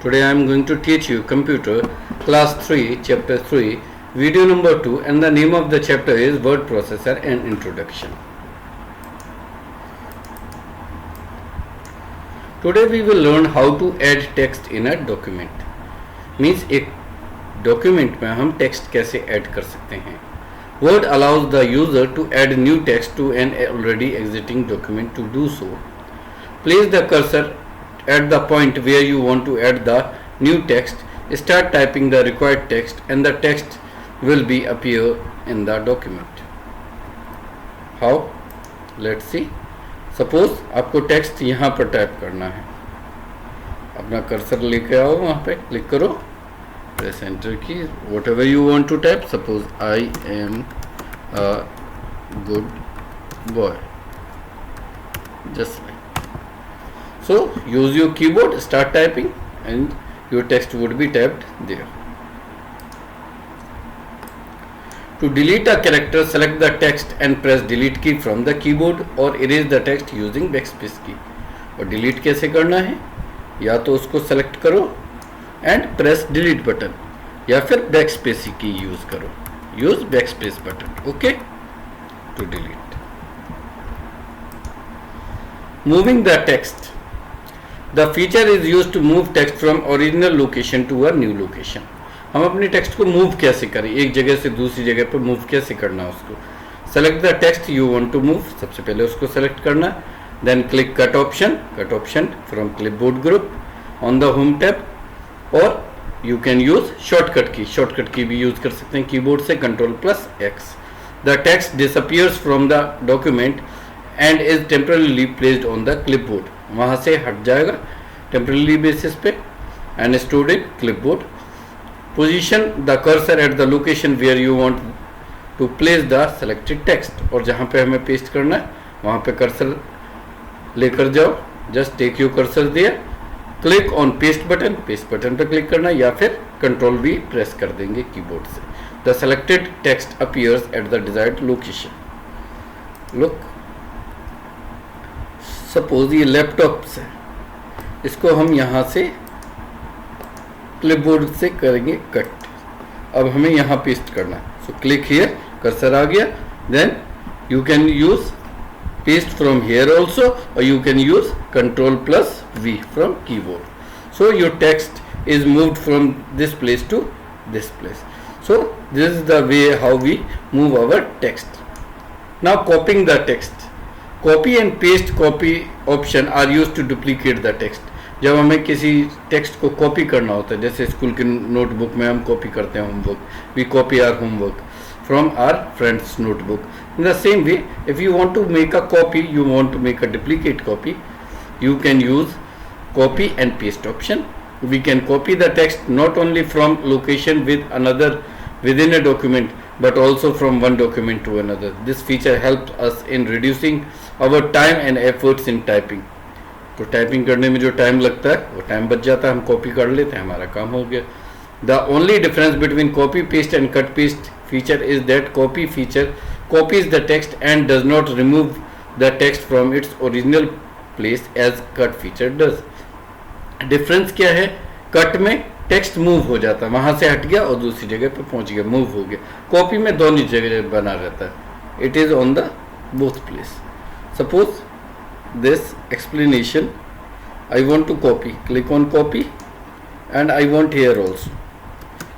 Today I am going to teach you computer class 3 chapter 3 video number 2 and the name of the chapter is word processor and introduction. Today we will learn how to add text in a document. Means एक document में हम text कैसे add कर सकते हैं. Word allows the user to add new text to an already existing document. To do so, place the cursor at the point where you want to add the new text. Start typing the required text and the text will be appear in the document. How? Let's see. Suppose आपको text यहाँ पर type करना है. अपना cursor लेके आओ, वहाँ पे क्लिक करो, प्रेस एंटर की. Whatever you want to type. Suppose I am a good boy. Just like. So use your keyboard, start typing and your text would be typed there. To delete a character, select the text and press delete key from the keyboard or erase the text using backspace key. और delete कैसे करना है? या तो उसको select करो and press delete button या फिर backspace की use करो. Use backspace button. Okay? To delete. Moving the text. The feature is used to move text from original location to a new location. हम अपनी टेक्स्ट को move कैसे करें, एक जगह से दूसरी जगह पर मूव कैसे करना है उसको. Select the text you want to move. सबसे पहले उसको सेलेक्ट करना. Then click cut option from clipboard group on the home tab. और you can use shortcut key भी यूज कर सकते हैं कीबोर्ड से, Ctrl+X. The text disappears from the document and is temporarily placed on the clipboard. वहाँ से हट जाएगा टेम्पररी बेसिस पे and stored in clipboard. Position the cursor at the location where you want to place the selected text. और जहाँ पे हमें paste करना है वहाँ पे कर्सर लेकर जाओ. जस्ट टेक योर कर्सर दिया, क्लिक ऑन पेस्ट बटन पे क्लिक करना या फिर Ctrl V प्रेस कर देंगे कीबोर्ड से. The selected text appears at the desired location. Look, suppose ये लैपटॉप से, इसको हम यहाँ से क्लिपबोर्ड से करेंगे कट. अब हमें यहाँ पेस्ट करना है. सो क्लिक हियर, कर्सर आ गया. Then you can use paste from here also और you can use Ctrl+V from keyboard. So your text is moved from this place to this place. So this is the way how we move our text. Now copying the text. Copy and paste copy option are use to duplicate the text. जब हमें किसी text को copy करना होता है, जैसे school के notebook में हम कॉपी करते हैं homework, we copy our homework from our friends notebook. In the same way, if you want to make a copy, you want to make a duplicate copy, you can use copy and paste option. We can copy the text not only from location with another within a document but also from one document to another. This feature helps us in reducing our time and efforts in typing. तो typing करने में जो time लगता है वो time बच जाता है, हम कॉपी कर लेते हैं, हमारा काम हो गया. The only difference between copy paste and cut paste feature is that copy feature copies the text and does not remove the text from its original place as cut feature does. Difference क्या है? Cut में text move हो जाता है, वहां से हट गया और दूसरी जगह पे पहुंच गया, मूव हो गया. कॉपी में दोनों जगह बना रहता है. It is on the both place. Suppose this explanation, I want to copy, click on copy and I want here also,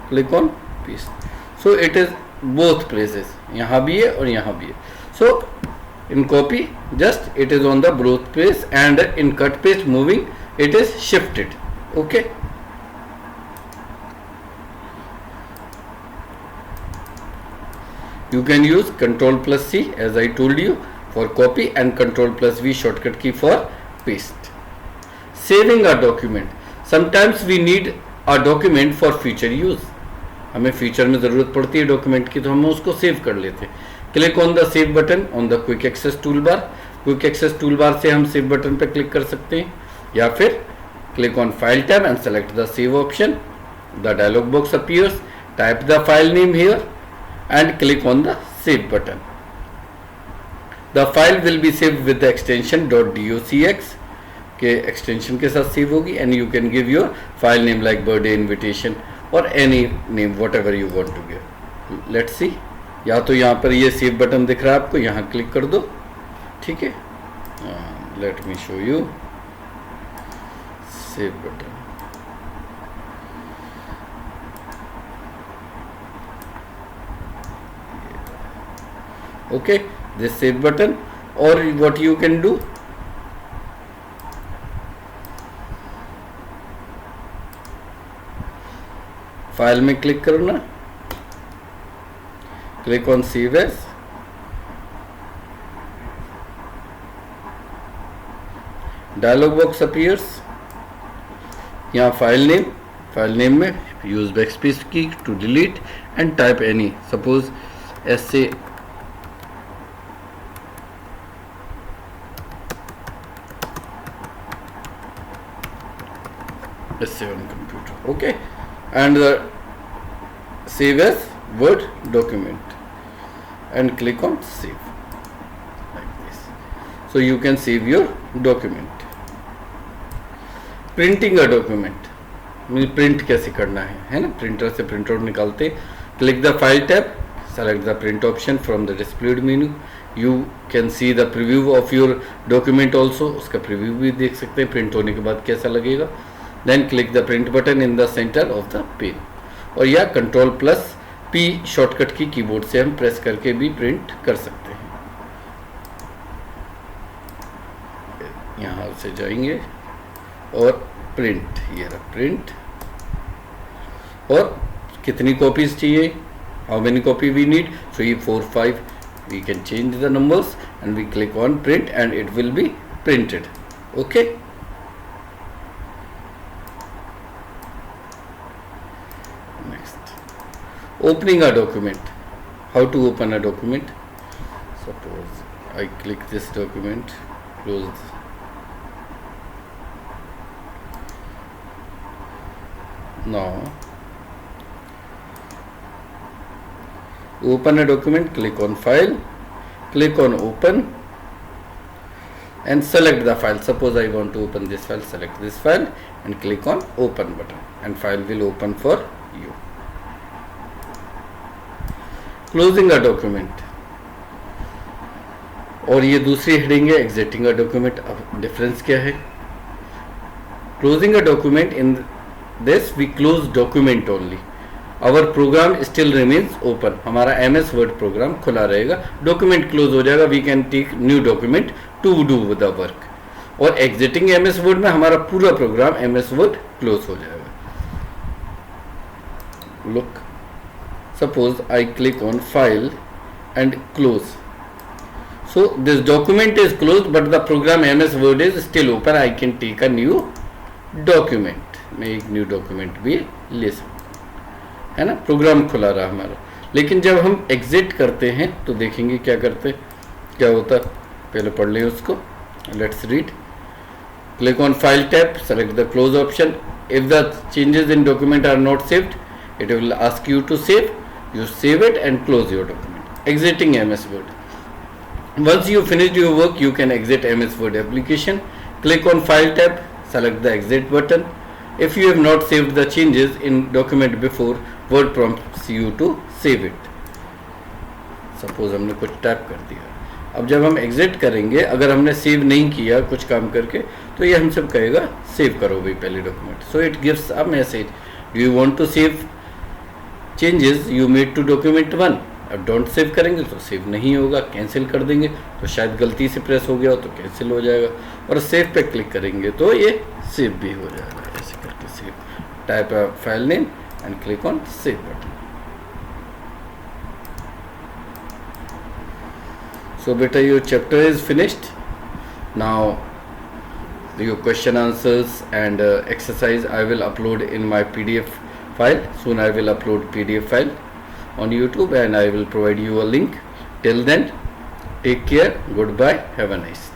click on paste. So it is both places, यहाँ भी है और यहाँ भी है. So in copy just it is on the both place and in cut paste moving it is shifted. Okay, you can use Ctrl+C as I told you for copy and Ctrl+V shortcut key for paste. Saving a document. Sometimes we need a document for future use. हमें future में ज़रूरत पड़ती है document की, तो हम उसको save कर लेते हैं. Click on the save button on the quick access tool bar. Quick access tool bar से हम सेव बटन पर क्लिक कर सकते हैं या फिर click on file tab and select the save option. The dialog box appears. Type the file name here and click on the save button. The file will be saved with the extension .docx. के extension के साथ save होगी and you can give your file name like birthday invitation और any name whatever you want to give. Let's see. या तो यहाँ पर ये सेव बटन दिख रहा है आपको, यहाँ क्लिक कर दो. ठीक है, let me show you save button. Okay, this save button, or what you can do, file में क्लिक करना, click on save as, dialog box appears. यहाँ फाइल नेम में use backspace key to delete and type any, suppose ऐसे essay on computer. Okay, and save as Word document and click on save like this. So you can save your document. Printing a document, print कैसे करना है ना. Printer से print out निकालते, click the file tab, select the print option from the displayed menu. You can see the preview of your document also. उसका preview भी देख सकते हैं प्रिंट होने के बाद कैसा लगेगा. Then click the print button in the center of the pane. और या Ctrl+P शॉर्टकट की कीबोर्ड से हम प्रेस करके भी प्रिंट कर सकते हैं. यहाँ से जाएंगे और प्रिंट, ये रहा प्रिंट. और कितनी कॉपीज चाहिए, how many copy we need, 3 4 5. We can change the numbers and we click on print and it will be printed. Okay. Opening a document. How to open a document? Suppose I click this document, close. Now open a document, click on file, click on open and select the file. Suppose I want to open this file, select this file and click on open button and file will open for you. Closing a document, और ये दूसरी heading है exiting a document. अब difference क्या है? Closing a document, in this we close document only. Our program still remains open, हमारा MS word program खुला रहेगा. डॉक्यूमेंट क्लोज हो जाएगा, we can take new document to do the work. और exiting MS word में हमारा पूरा program MS word close हो जाएगा. Look, suppose I click on file and close. So this document is closed but the program MS Word is still open. I can take a new document. मैं एक new document भी ले सकता है ना. Programme खुला रहा हमारा. लेकिन जब हम एग्जिट करते हैं तो देखेंगे क्या करते, क्या होता. पहले पढ़ लें उसको. Let's read. Click on file tab, select the close option. If the changes in document are not saved, it will ask you to save. You save it and close your document. Exiting MS Word. Once you finished your work, you can exit MS Word application. Click on File tab, select the Exit button. If you have not saved the changes in document before, Word prompts you to save it. Suppose हमने कुछ type कर दिया. अब जब हम exit करेंगे, अगर हमने सेव नहीं किया कुछ काम करके, तो ये हमसे कहेगा सेव करो भाई पहले document. So it gives a message, do you want to save changes you made to document 1. अब डोंट सेव करेंगे तो सेव नहीं होगा. कैंसिल कर देंगे तो शायद गलती से प्रेस हो गया हो तो कैंसिल हो जाएगा. और सेव पे क्लिक करेंगे तो ये सेव भी हो जाएगा. ऐसे करके save, type a file name and click on save button. So beta, your chapter is finished. Now your question answers and exercise I will upload in my PDF file. Soon I will upload PDF file on YouTube and I will provide you a link. Till then, take care, goodbye, have a nice day.